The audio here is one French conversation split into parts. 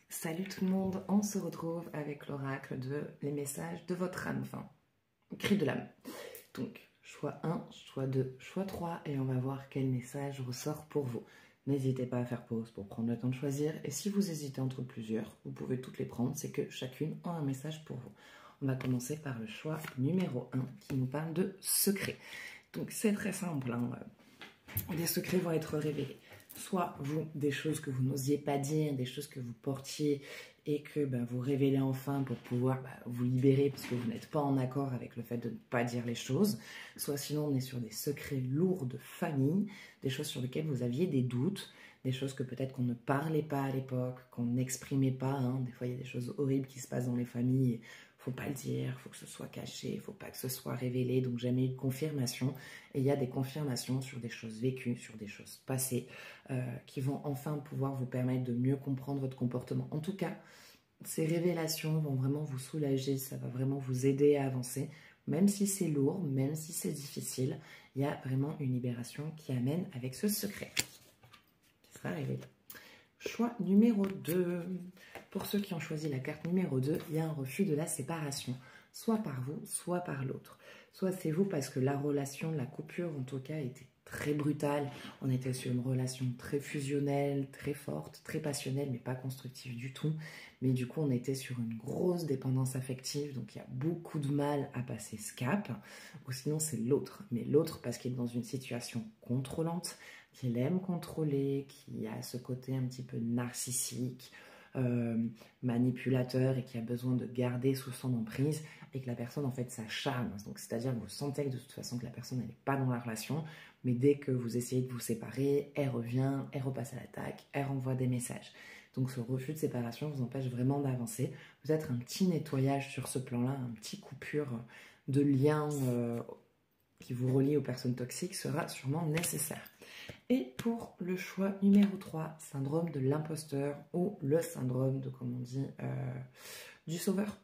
Salut tout le monde, on se retrouve avec l'oracle de les messages de votre âme, enfin, cri de l'âme. Donc, choix 1, choix 2, choix 3, et on va voir quel message ressort pour vous. N'hésitez pas à faire pause pour prendre le temps de choisir, et si vous hésitez entre plusieurs, vous pouvez toutes les prendre, c'est que chacune a un message pour vous. On va commencer par le choix numéro 1, qui nous parle de secret. Donc, c'est très simple, hein. Des secrets vont être révélés. Soit vous, des choses que vous n'osiez pas dire, des choses que vous portiez et que vous révélez enfin pour pouvoir vous libérer parce que vous n'êtes pas en accord avec le fait de ne pas dire les choses. Soit sinon on est sur des secrets lourds de famille, des choses sur lesquelles vous aviez des doutes, des choses que peut-être qu'on ne parlait pas à l'époque, qu'on n'exprimait pas. Hein. Des fois il y a des choses horribles qui se passent dans les familles. Et faut pas le dire, faut que ce soit caché, il faut pas que ce soit révélé, donc jamais eu de confirmation. Et il y a des confirmations sur des choses vécues, sur des choses passées, qui vont enfin pouvoir vous permettre de mieux comprendre votre comportement. En tout cas, ces révélations vont vraiment vous soulager, ça va vraiment vous aider à avancer. Même si c'est lourd, même si c'est difficile, il y a vraiment une libération qui amène avec ce secret qui sera révélé. Choix numéro 2. Pour ceux qui ont choisi la carte numéro 2, il y a un refus de la séparation, soit par vous, soit par l'autre. Soit c'est vous parce que la relation, la coupure en tout cas était très brutale. On était sur une relation très fusionnelle, très forte, très passionnelle, mais pas constructive du tout. Mais du coup, on était sur une grosse dépendance affective, donc il y a beaucoup de mal à passer ce cap. Ou sinon, c'est l'autre. Mais l'autre parce qu'il est dans une situation contrôlante, qu'il aime contrôler, qui a ce côté un petit peu narcissique, manipulateur et qui a besoin de garder sous son emprise et que la personne en fait s'acharne. Donc c'est-à-dire que vous sentez que de toute façon que la personne n'est pas dans la relation, mais dès que vous essayez de vous séparer, elle revient, elle repasse à l'attaque, elle renvoie des messages. Donc ce refus de séparation vous empêche vraiment d'avancer. Peut-être un petit nettoyage sur ce plan-là, un petit coupure de lien qui vous relie aux personnes toxiques sera sûrement nécessaire. Et pour le choix numéro 3, syndrome de l'imposteur ou le syndrome de, comme on dit, du sauveur.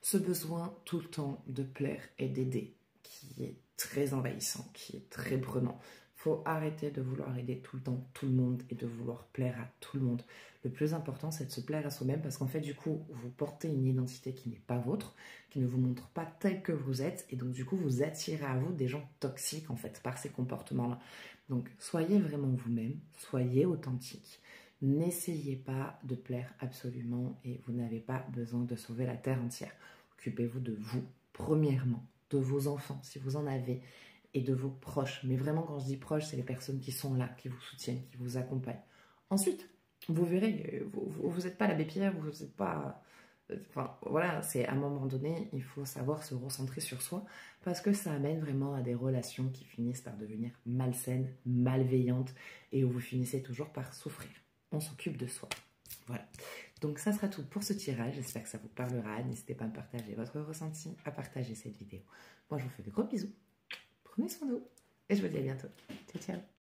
Ce besoin tout le temps de plaire et d'aider qui est très envahissant, qui est très prenant. Il faut arrêter de vouloir aider tout le temps tout le monde et de vouloir plaire à tout le monde. Le plus important, c'est de se plaire à soi-même parce qu'en fait, du coup, vous portez une identité qui n'est pas vôtre, qui ne vous montre pas tel que vous êtes et donc, du coup, vous attirez à vous des gens toxiques, en fait, par ces comportements-là. Donc, soyez vraiment vous-même, soyez authentique. N'essayez pas de plaire absolument et vous n'avez pas besoin de sauver la terre entière. Occupez-vous de vous, premièrement, de vos enfants, si vous en avez, et de vos proches. Mais vraiment, quand je dis proches, c'est les personnes qui sont là, qui vous soutiennent, qui vous accompagnent. Ensuite, vous verrez, vous n'êtes pas l'abbé Pierre, vous n'êtes pas... Enfin, voilà, c'est à un moment donné, il faut savoir se recentrer sur soi parce que ça amène vraiment à des relations qui finissent par devenir malsaines, malveillantes et où vous finissez toujours par souffrir. On s'occupe de soi. Voilà. Donc ça sera tout pour ce tirage. J'espère que ça vous parlera. N'hésitez pas à me partager votre ressenti, à partager cette vidéo. Moi, je vous fais de gros bisous. Prenez soin de vous et je vous dis à bientôt. Ciao, ciao.